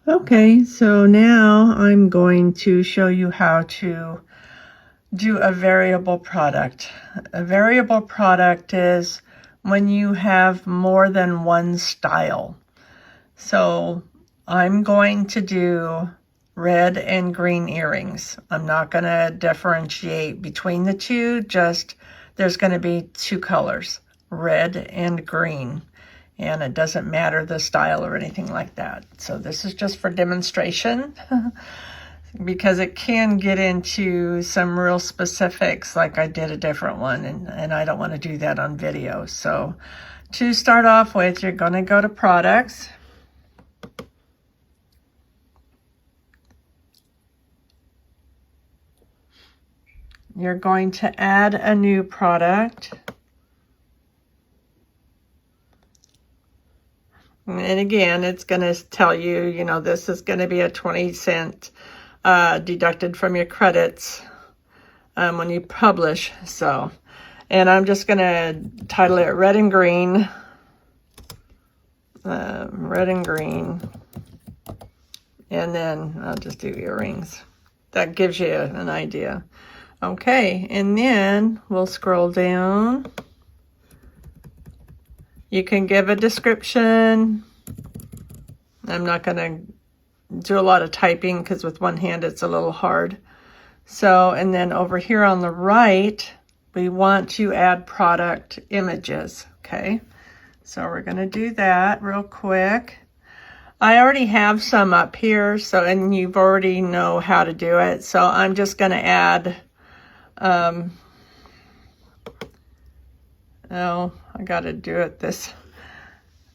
Okay, so now I'm going to show you how to do a variable product. A variable product is when you have more than one style. So I'm going to do red and green earrings. I'm not going to differentiate between the two, just there's going to be two colors, red and green. And it doesn't matter the style or anything like that. So this is just for demonstration because it can get into some real specifics, like I did a different one, and I don't want to do that on video. So to start off with, you're going to go to products. You're going to add a new product. And again, it's going to tell you, you know, this is going to be a 20-cent deducted from your credits when you publish. So, and I'm just going to title it red and green. Red and green. And then I'll just do earrings. That gives you an idea. Okay, and then we'll scroll down. You can give a description. I'm not going to do a lot of typing because with one hand it's a little hard. So, and then over here on the right, we want to add product images. Okay, so we're going to do that real quick. I already have some up here, so, and you've already know how to do it. So I'm just going to add, oh, I got to do it this,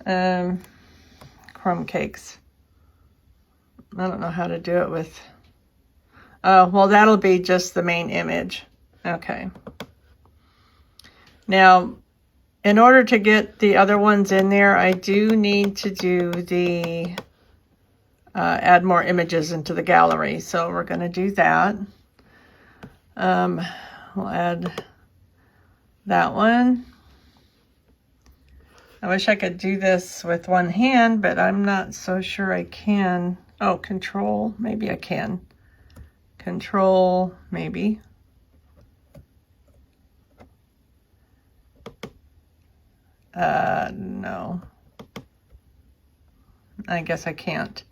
crumb cakes. I don't know how to do it with, well, that'll be just the main image. Okay. Now, in order to get the other ones in there, I do need to do the, add more images into the gallery. So we're going to do that. We'll add that one. I wish I could do this with one hand, but I'm not so sure I can. Oh, control, maybe I can. Control, maybe. No. I guess I can't.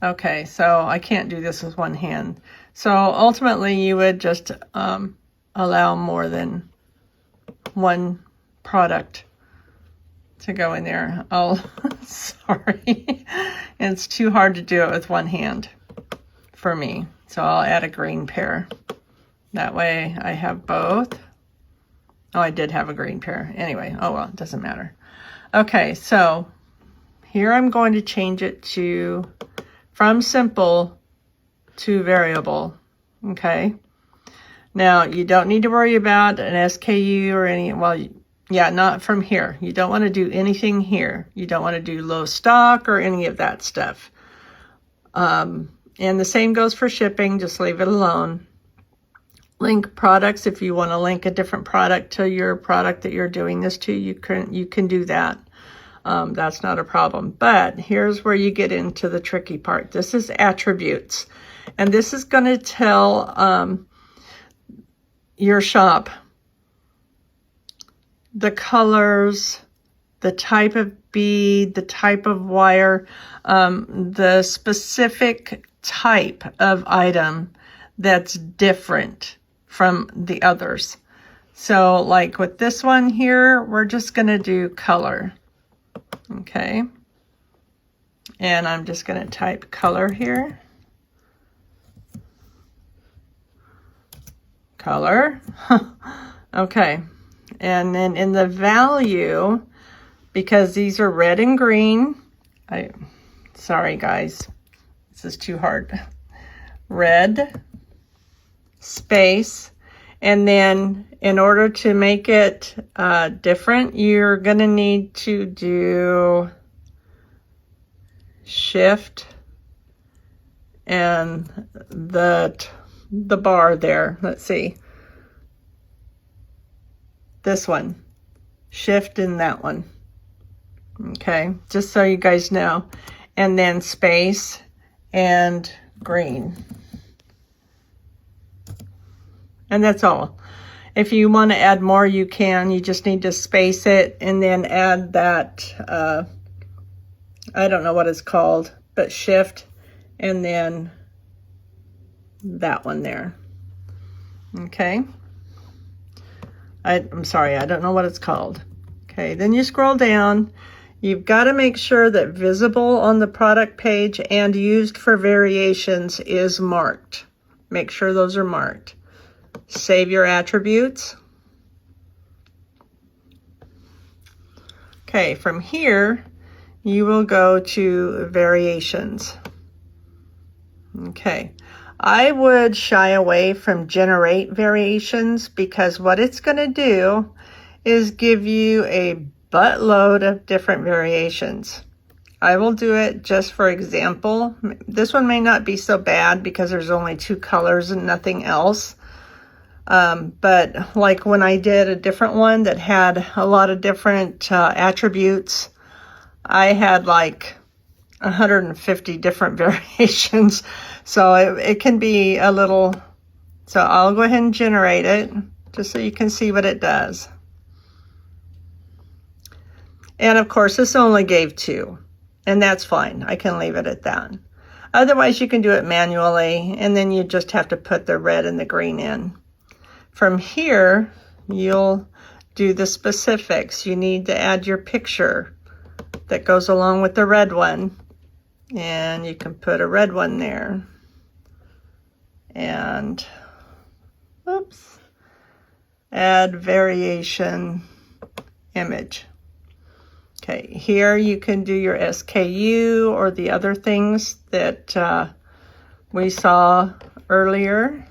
Okay, so I can't do this with one hand. So ultimately you would just allow more than one product to go in there. Oh, sorry. It's too hard to do it with one hand for me. So I'll add a green pair. That way I have both. Oh, I did have a green pair. Anyway, oh well, it doesn't matter. Okay, so here I'm going to change it to from simple to variable. Okay. Now you don't need to worry about an SKU or any, well, yeah, not from here. You don't want to do anything here. You don't want to do low stock or any of that stuff. And the same goes for shipping. Just leave it alone. Link products. If you want to link a different product to your product that you're doing this to, you can do that. That's not a problem. But here's where you get into the tricky part. This is attributes. And this is going to tell your shop the colors, the type of bead, the type of wire, the specific type of item that's different from the others. So like with this one here, we're just going to do color. Okay. And I'm just going to type color here. Color. Okay. And then in the value, because these are red and green, sorry guys, this is too hard. Red, space, and then in order to make it different, you're going to need to do shift and the bar there. Let's see. This one, shift in that one. Okay, just so you guys know. And then space and green. And that's all. If you want to add more, you can. You just need to space it and then add that, I don't know what it's called, but shift and then that one there. Okay. I'm sorry, I don't know what it's called. Okay, then you scroll down. You've got to make sure that visible on the product page and used for variations is marked. Make sure those are marked. Save your attributes. Okay, from here, you will go to variations. Okay, I would shy away from generate variations because what it's going to do is give you a buttload of different variations. I will do it just for example. This one may not be so bad because there's only 2 colors and nothing else. But like when I did a different one that had a lot of different attributes, I had like 150 different variations. So it can be a little, so I'll go ahead and generate it just so you can see what it does. And of course, this only gave 2, and that's fine. I can leave it at that. Otherwise, you can do it manually, and then you just have to put the red and the green in. From here, you'll do the specifics. You need to add your picture that goes along with the red one, and you can put a red one there. And, oops, add variation image. Okay, here you can do your SKU or the other things that we saw earlier.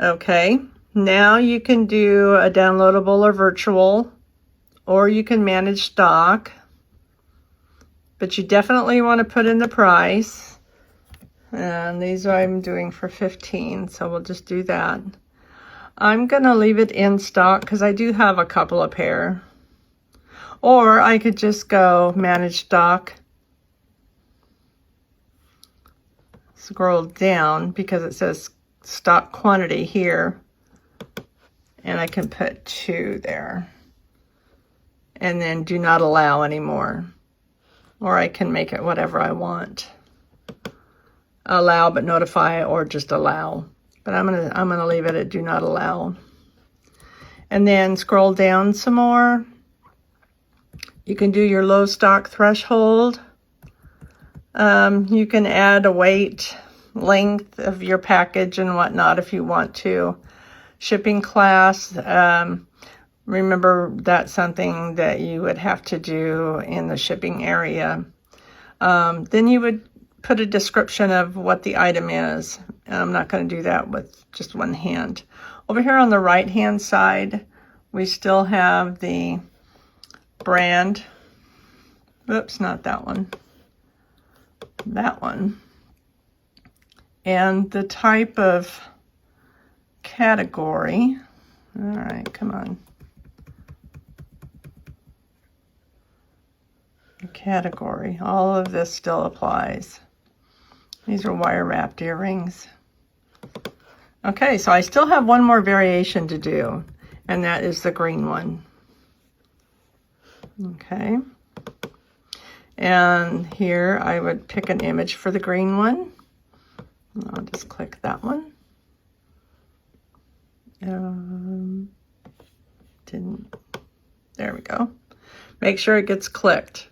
Okay, now you can do a downloadable or virtual, or you can manage stock, but you definitely want to put in the price. And these I'm doing for 15, so we'll just do that. I'm going to leave it in stock because I do have a couple of pair. Or I could just go manage stock, scroll down because it says stock quantity here, and I can put 2 there. And then do not allow anymore. Or I can make it whatever I want. Allow but notify, or just allow. But I'm gonna leave it at do not allow. And then scroll down some more. You can do your low stock threshold. You can add a weight, length of your package and whatnot if you want to. Shipping class, remember that's something that you would have to do in the shipping area. Then you would put a description of what the item is. And I'm not going to do that with just one hand. Over here on the right hand side, we still have the brand. Oops, not that one. That one. And the type of category. All right, come on. Category. All of this still applies. These are wire wrapped earrings. Okay, so I still have one more variation to do, and that is the green one. Okay. And here I would pick an image for the green one. I'll just click that one. There we go. Make sure it gets clicked.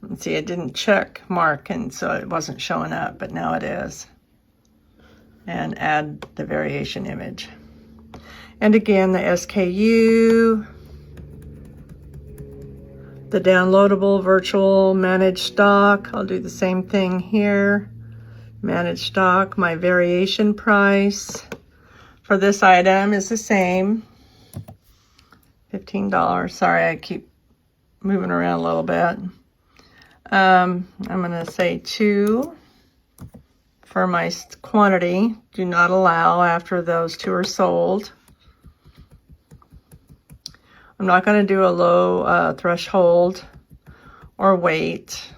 And see, it didn't check mark, and so it wasn't showing up, but now it is. And add the variation image. And again, the SKU, the downloadable, virtual, manage stock. I'll do the same thing here. Manage stock, my variation price for this item is the same. $15. Sorry, I keep moving around a little bit. I'm going to say 2 for my quantity. Do not allow after those 2 are sold. I'm not going to do a low threshold or weight.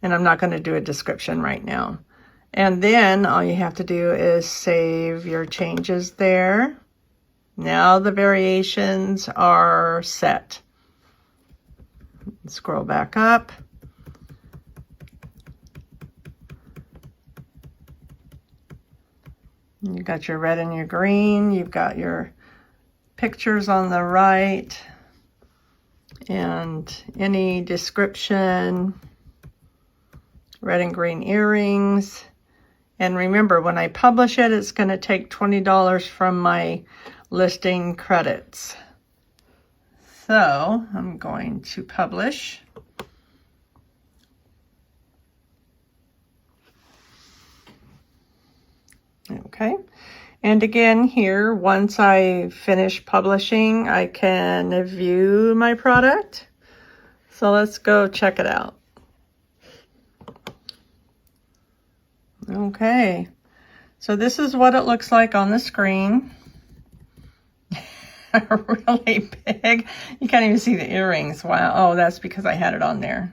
And I'm not going to do a description right now. And then all you have to do is save your changes there. Now the variations are set. Scroll back up. You've got your red and your green. You've got your pictures on the right. And any description. Red and green earrings. And remember, when I publish it, it's going to take $20 from my listing credits. So I'm going to publish. Okay. And again here, once I finish publishing, I can view my product. So let's go check it out. Okay, so this is what it looks like on the screen. Really big. You can't even see the earrings. Wow. Oh, that's because I had it on there.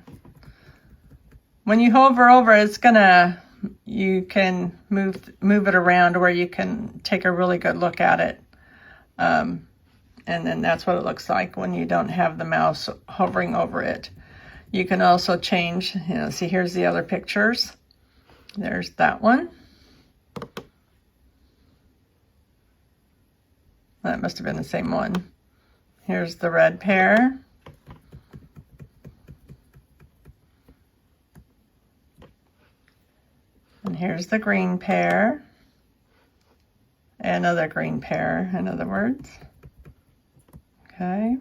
When you hover over, it's gonna, you can move it around where you can take a really good look at it. And then that's what it looks like when you don't have the mouse hovering over it. You can also change, see, here's the other pictures. There's that one. That must have been the same one. Here's the red pair. And here's the green pair. Another green pair, in other words. Okay.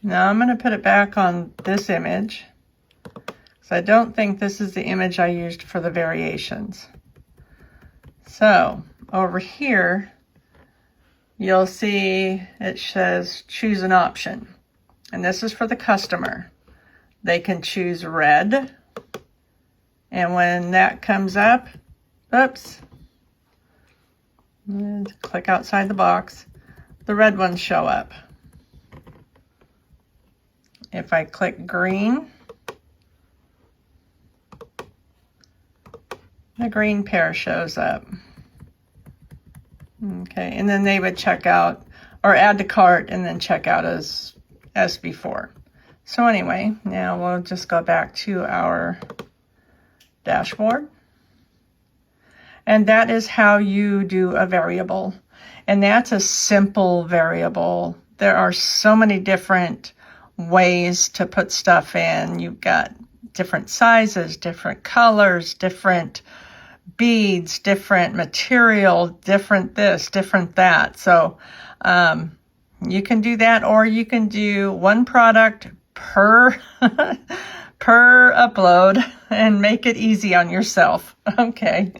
Now I'm going to put it back on this image. So I don't think this is the image I used for the variations. So over here, you'll see it says choose an option. And this is for the customer. They can choose red. And when that comes up, oops, and click outside the box, the red ones show up. If I click green, the green pair shows up. Okay, and then they would check out or add to cart and then check out as before. So anyway, now we'll just go back to our dashboard. And that is how you do a variable. And that's a simple variable. There are so many different ways to put stuff in. You've got different sizes, different colors, different beads, different material, different this, different that. So you can do that, or you can do one product per per upload and make it easy on yourself. Okay.